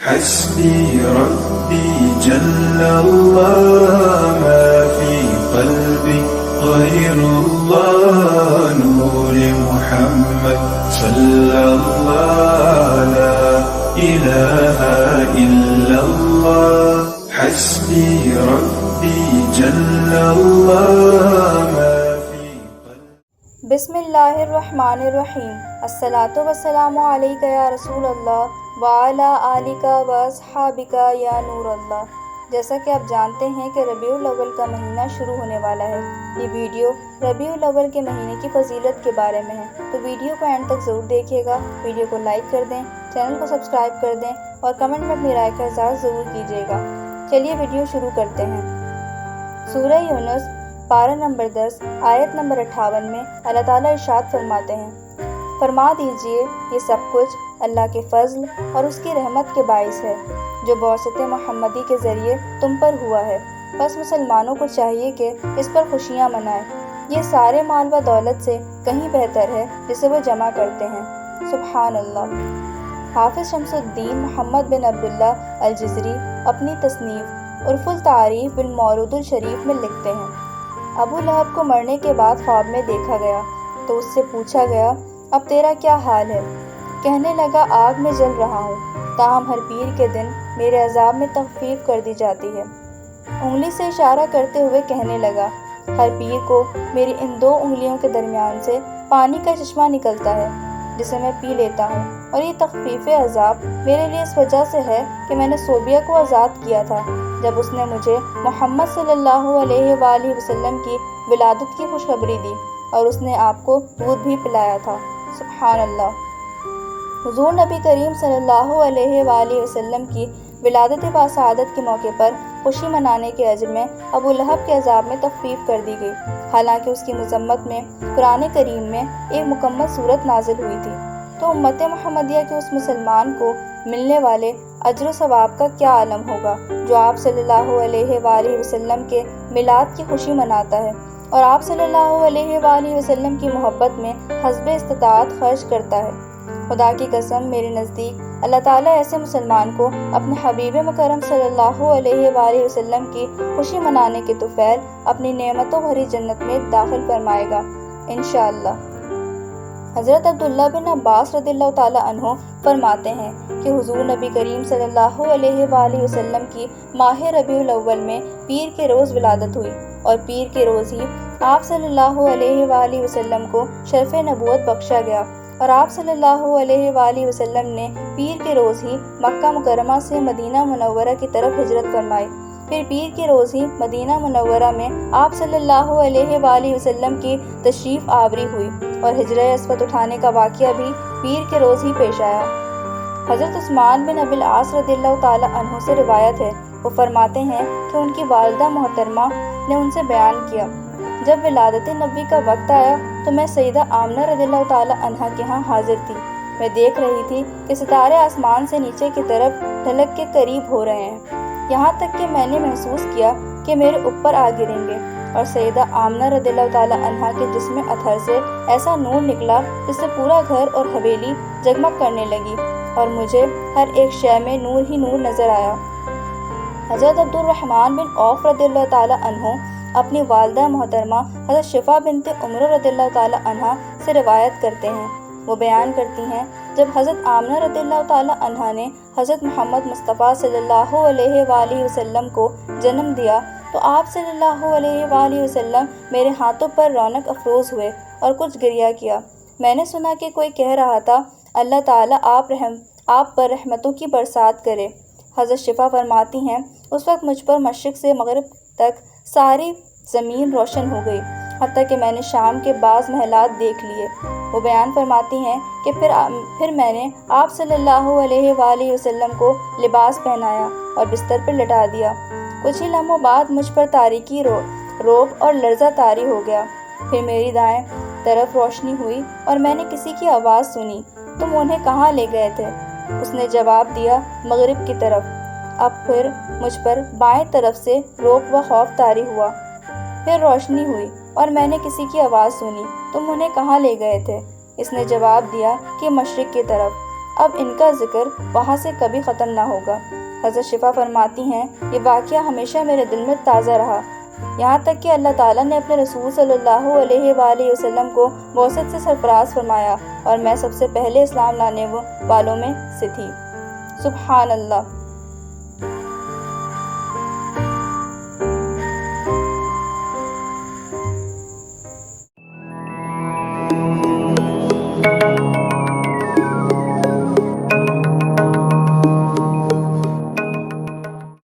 حسبي ربي جل الله ما في قلبي غير الله نور محمد صلى الله لا إله إلا الله حسبي ربي جل الله ما في قلبي بسم اللہ الرحمن الرحیم۔ الصلاۃ والسلام علیک یا رسول اللہ وعلی آلک و اصحابک یا نور اللہ۔ جیسا کہ آپ جانتے ہیں کہ ربیع الاول کا مہینہ شروع ہونے والا ہے۔ یہ ویڈیو ربیع الاول کے مہینے کی فضیلت کے بارے میں ہے، تو ویڈیو کو اینڈ تک ضرور دیکھیے گا۔ ویڈیو کو لائک کر دیں، چینل کو سبسکرائب کر دیں اور کمنٹ میں اپنی رائے کا اظہار ضرور کیجیے گا۔ چلیے ویڈیو شروع کرتے ہیں۔ سورہ یونس پارہ نمبر 10 آیت نمبر 58 میں اللہ تعالیٰ ارشاد فرماتے ہیں، فرما دیجئے یہ سب کچھ اللہ کے فضل اور اس کی رحمت کے باعث ہے جو بعثت محمدی کے ذریعے تم پر ہوا ہے، بس مسلمانوں کو چاہیے کہ اس پر خوشیاں منائیں۔ یہ سارے مال و دولت سے کہیں بہتر ہے جسے وہ جمع کرتے ہیں۔ سبحان اللہ۔ حافظ شمس الدین محمد بن عبداللہ الجزری اپنی تصنیف عرف التعریف بالمورود الشریف میں لکھتے ہیں، ابو لہب کو مرنے کے بعد خواب میں دیکھا گیا تو اس سے پوچھا گیا، اب تیرا کیا حال ہے؟ کہنے لگا، آگ میں جل رہا ہوں، تاہم ہر پیر کے دن میرے عذاب میں تخفیف کر دی جاتی ہے۔ انگلی سے اشارہ کرتے ہوئے کہنے لگا، ہر پیر کو میری ان دو انگلیوں کے درمیان سے پانی کا چشمہ نکلتا ہے جسے میں پی لیتا ہوں، اور یہ تخفیف عذاب میرے لیے اس وجہ سے ہے کہ میں نے صوبیہ کو آزاد کیا تھا جب اس نے مجھے محمد صلی اللہ علیہ وآلہ وسلم کی ولادت کی خوشخبری دی، اور اس نے آپ کو دودھ بھی پلایا تھا۔ سبحان اللہ۔ حضور نبی کریم صلی اللہ علیہ وآلہ وسلم کی ولادت باسعادت کے موقع پر خوشی منانے کے عجر میں ابو لہب کے عذاب میں تخفیف کر دی گئی، حالانکہ اس کی مذمت میں قرآن کریم میں ایک مکمل صورت نازل ہوئی تھی۔ تو امت محمدیہ کے اس مسلمان کو ملنے والے اجر و ثواب کا کیا عالم ہوگا جو آپ صلی اللہ علیہ وآلہ وسلم کے میلاد کی خوشی مناتا ہے اور آپ صلی اللہ علیہ وآلہ وسلم کی محبت میں حسب استطاعت خرچ کرتا ہے۔ خدا کی قسم، میرے نزدیک اللہ تعالیٰ ایسے مسلمان کو اپنے حبیب مکرم صلی اللہ علیہ وآلہ وسلم کی خوشی منانے کے طفیل اپنی نعمتوں بھری جنت میں داخل فرمائے گا انشاءاللہ۔ حضرت عبداللہ بن عباس رضی اللہ تعالیٰ عنہ فرماتے ہیں کہ حضور نبی کریم صلی اللہ علیہ وآلہ وسلم کی ماہ ربیع الاول میں پیر کے روز ولادت ہوئی، اور پیر کے روز ہی آپ صلی اللہ علیہ وآلہ وسلم کو شرف نبوت بخشا گیا، اور آپ صلی اللہ علیہ وآلہ وسلم نے پیر کے روز ہی مکہ مکرمہ سے مدینہ منورہ کی طرف ہجرت فرمائی۔ پھر پیر کے روز ہی مدینہ منورہ میں آپ صلی اللہ علیہ وآلہ وسلم کی تشریف آوری ہوئی، اور ہجرہ اسود اٹھانے کا واقعہ بھی پیر کے روز ہی پیش آیا۔ حضرت عثمان بن ابی العاص رضی اللہ تعالیٰ عنہ سے روایت ہے، وہ فرماتے ہیں کہ ان کی والدہ محترمہ نے ان سے بیان کیا، جب ولادت نبی کا وقت آیا تو میں سیدہ آمنہ رضی اللہ تعالیٰ عنہ کے ہاں حاضر تھی۔ میں دیکھ رہی تھی کہ ستارے آسمان سے نیچے کی طرف ڈھلک کے قریب ہو رہے ہیں، یہاں تک کہ میں نے محسوس کیا کہ میرے اوپر آ گریں گے، اور سیدہ آمنہ رضی اللہ تعالیٰ عنہ کے جسم اطہر سے ایسا نور نکلا جس سے پورا گھر اور حویلی جگمگ کرنے لگی، اور مجھے ہر ایک شے میں نور ہی نور نظر آیا۔ حضرت عبد الرحمن بن عوف رضی اللہ تعالیٰ عنہ اپنی والدہ محترمہ حضرت شفا بنت عمر رضی اللہ تعالیٰ عنہ سے روایت کرتے ہیں، وہ بیان کرتی ہیں، جب حضرت آمنہ رضی اللہ تعالیٰ عنہ نے حضرت محمد مصطفیٰ صلی اللہ علیہ وآلہ وسلم کو جنم دیا تو آپ صلی اللہ علیہ وآلہ وسلم میرے ہاتھوں پر رونق افروز ہوئے اور کچھ گریہ کیا۔ میں نے سنا کہ کوئی کہہ رہا تھا، اللہ تعالیٰ آپ پر رحمتوں کی برسات کرے۔ حضرت شفا فرماتی ہیں، اس وقت مجھ پر مشرق سے مغرب تک ساری زمین روشن ہو گئی، حتیٰ کہ میں نے شام کے بعض محلات دیکھ لیے۔ وہ بیان فرماتی ہیں کہ پھر میں نے آپ صلی اللہ علیہ وآلہ وسلم کو لباس پہنایا اور بستر پر لٹا دیا۔ کچھ ہی لمحوں بعد مجھ پر تاریکی روب اور لرزہ طاری ہو گیا، پھر میری دائیں طرف روشنی ہوئی اور میں نے کسی کی آواز سنی، تم انہیں کہاں لے گئے تھے؟ اس نے جواب دیا، مغرب کی طرف۔ اب پھر مجھ پر بائیں طرف سے روب و خوف طاری ہوا، پھر روشنی ہوئی اور میں نے کسی کی آواز سنی، تم انہیں کہاں لے گئے تھے؟ اس نے جواب دیا کہ مشرق کی طرف۔ اب ان کا ذکر وہاں سے کبھی ختم نہ ہوگا۔ حضرت شفا فرماتی ہیں یہ واقعہ ہمیشہ میرے دل میں تازہ رہا، یہاں تک کہ اللہ تعالیٰ نے اپنے رسول صلی اللہ علیہ وآلہ وسلم کو بعثت سے سرفراز فرمایا اور میں سب سے پہلے اسلام لانے والوں میں سے تھی۔ سبحان اللہ۔